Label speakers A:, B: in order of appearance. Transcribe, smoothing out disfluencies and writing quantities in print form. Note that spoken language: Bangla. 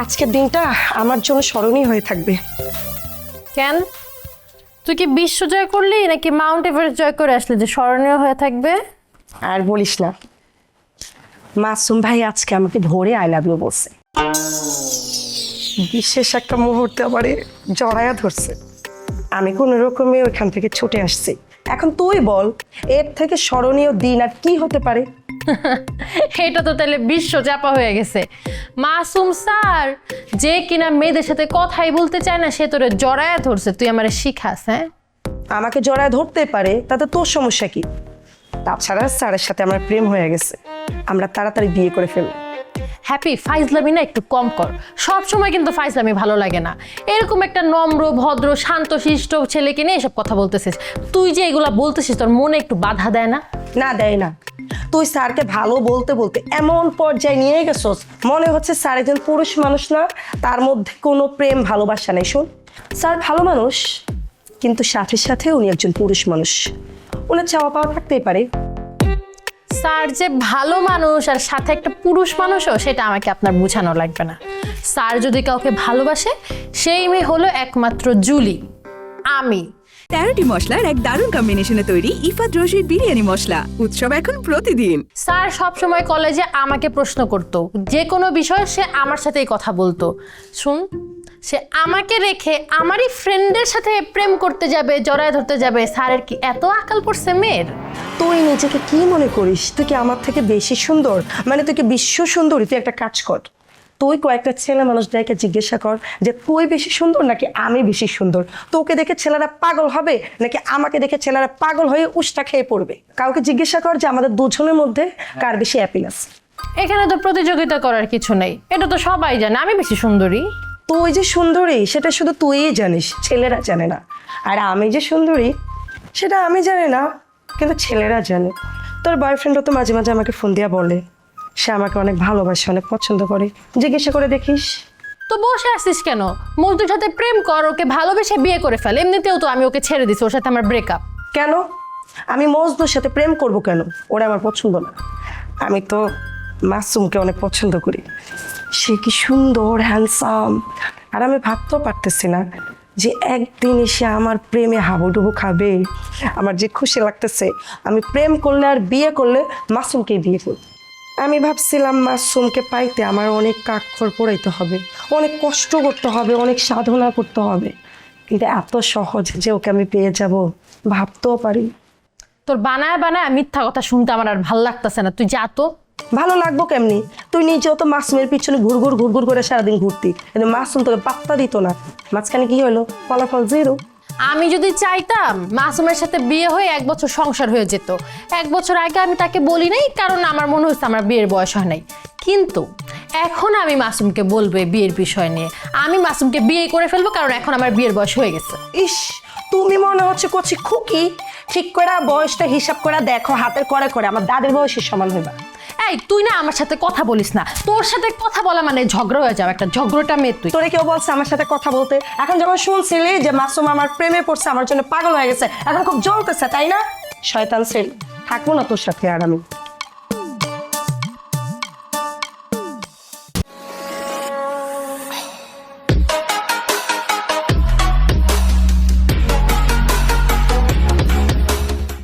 A: আজকের দিনটা আমার জন্য স্মরণীয় হয়ে থাকবে।
B: কেন? তুই কি বিশ্ব জয় করলি নাকি মাউন্ট এভারেস্ট জয় করে আসলি যে স্মরণীয় হয়ে থাকবে?
A: আর বলিস না, মাসুম ভাই আজকে আমাকে ভোরে আই লাভ ইউ বলছে। বিশেষ একটা মুহূর্তে আবার জড়ায়া ধরছে। আমি কোনো রকমে ওইখান থেকে ছুটে আসছি। এখন তুই বল, এর থেকে স্মরণীয় দিন আর কি হতে পারে?
B: এটা তো তাহলে বিশ্ব চাপা হয়ে গেছে। মাসুম স্যার যে কিনা মেয়েদের সাথে কথাই বলতে চায় না, সে তোরে জড়ায়া ধরছে, তুই আমারে শিখাস? হ্যাঁ,
A: আমাকে জড়ায় ধরতে পারে, তাতে তোর সমস্যা কি? তাছাড়া স্যারের সাথে আমার প্রেম হয়ে গেছে, আমরা তাড়াতাড়ি বিয়ে করে ফেলবো।
B: হ্যাপি, ফাইজলামি না একটু কম কর। সব সময় কিন্তু ফাইজলামি ভালো লাগে না। এরকম একটা নম্র ভদ্র শান্ত শিষ্ট ছেলেকে নিয়ে এসব কথা বলতেছিস, তুই যে এগুলা বলতেছিস তোর মনে একটু বাধা দেয় না?
A: না দেয় না, তুই স্যারকে ভালো বলতে বলতে এমন পর্যায়ে নিয়ে গেছস, মনে হচ্ছে স্যার একজন পুরুষ মানুষ না, তার মধ্যে কোনো প্রেম ভালোবাসা নেই। শোন, স্যার ভালো মানুষ, কিন্তু সাথে সাথে উনি একজন পুরুষ মানুষ, ওনার চাওয়া পাওয়া থাকতেই পারে।
B: স্যার যে ভালো মানুষ আর সাথে একটা পুরুষ মানুষও, সেটা আমাকে আপনার বোঝানো লাগবে না। স্যার যদি কাউকে ভালোবাসে, সেই মেয়ে হলো একমাত্র জুলি, আমি।
C: 13টি মশলার এক দারুণ কম্বিনেশনে তৈরি ইফাত রশিদ বিরিয়ানি মশলা। উৎসব এখন প্রতিদিন।
B: স্যার সবসময় কলেজে আমাকে প্রশ্ন করতো, যে কোনো বিষয়ে সে আমার সাথেই কথা বলতো। শুন, সে আমাকে রেখে আমারই ফ্রেন্ডের সাথে প্রেম করতে যাবে, জড়ায় ধরতে যাবে, স্যারের কি এত আকাল পড়ছে মেয়ের?
A: তুই নিজেকে কি মনে করিস? তুই কি আমার থেকে বেশি সুন্দর? মানে তুই কি বিশ্ব সুন্দরী? তুই একটা কাজ কর, তুই কয়েকটা ছেলে মানুষদেরকে জিজ্ঞাসা কর যে তুই বেশি সুন্দর নাকি আমি বেশি সুন্দর। তোকে দেখে ছেলেরা পাগল হবে নাকি আমাকে দেখে ছেলেরা পাগল হয়ে উষ্টা খেয়ে পড়বে? কাউকে জিজ্ঞাসা কর যে আমাদের দুজনের মধ্যে কার বেশি অ্যাপিনেস।
B: এখানে তো প্রতিযোগিতা করার কিছু নেই, এটা তো সবাই জানে আমি বেশি সুন্দরী।
A: তুই যে সুন্দরী সেটা শুধু তুইই জানিস, ছেলেরা জানে না। আর আমি যে সুন্দরী সেটা আমি জানি না, কিন্তু ছেলেরা জানে। তোর বয়ফ্রেন্ডও তো মাঝে মাঝে আমাকে ফোন দিয়া বলে সে আমাকে অনেক ভালোবাসে, অনেক পছন্দ করে। জিজ্ঞাসা করে দেখিস।
B: তো বসে আসিস কেন? মজদুর সাথে প্রেম কর, ওকে ভালোবেসে বিয়ে করে ফেল। এমনিতেও তো আমি ওকে ছেড়ে দিছি, ওর সাথে আমার ব্রেকআপ।
A: কেন? আমি মজদুর সাথে প্রেম করব কেন? ওরা আমার পছন্দ না। আমি তো মাসুমকে অনেক পছন্দ করি, সে কি সুন্দর, হ্যান্ডসাম। আর আমি ভাবতেও পারতেছি না যে একদিন এসে আমার প্রেমে হাবুডুবু খাবে। আমার যে খুশি লাগতেছে, আমি প্রেম করলে আর বিয়ে করলে মাসুমকেই বিয়ে করব। আমি ভাবছিলাম মাসুমকে পাইতে আমার অনেক কাঠখড় পোড়াইতে হবে, অনেক কষ্ট করতে হবে, অনেক সাধনা করতে হবে, কিন্তু এত সহজ যে ওকে আমি পেয়ে যাব ভাবতেও পারি।
B: তোর বানায় বানায় মিথ্যা কথা শুনতে আমার আর ভাল লাগতেছে না, তুই যা তো।
A: ভালো লাগবো কেমনি? তুই নিজেও তো মাসুমের পিছনে ঘুরঘুর ঘুরঘুর করে সারাদিন ঘুরতি, কিন্তু মাসুম তোকে পাত্তা দিত না। মাঝখানে কি হলো? ফলাফল জিরো।
B: আমি যদি চাইতাম মাসুমের সাথে বিয়ে হয়ে 1 বছর সংসার হয়ে যেত। 1 বছর আগে আমি তাকে বলি নাই, কারণ আমার মনে হচ্ছে আমার বিয়ের বয়স হয় নাই। কিন্তু এখন আমি মাসুমকে বলবো এই বিয়ের বিষয় নিয়ে, আমি মাসুমকে বিয়ে করে ফেলবো, কারণ এখন আমার বিয়ের বয়স হয়ে গেছে।
A: ইস, তুমি মনে হচ্ছে কচি খুকি। ঠিক করে বয়সটা হিসাব করে দেখো, হাতের করে করে আমার দাদের বয়সের সমান হইবা।
B: এই তুই না আমার সাথে কথা বলিস না, তোর সাথে কথা বলা মানে ঝগড়া হয়ে যাবে, একটা ঝগড়াটা মেয়ে তুই।
A: তোরে কেউ বলছে আমার সাথে কথা বলতে? এখন যখন শুনছিলি যে মাসুম আমার প্রেমে পড়ছে, আমার জন্য পাগল হয়ে গেছে, এখন খুব জ্বলতেছে তাই না? শয়তান ছেলে, থাকবো না তোর সাথে আর আমি।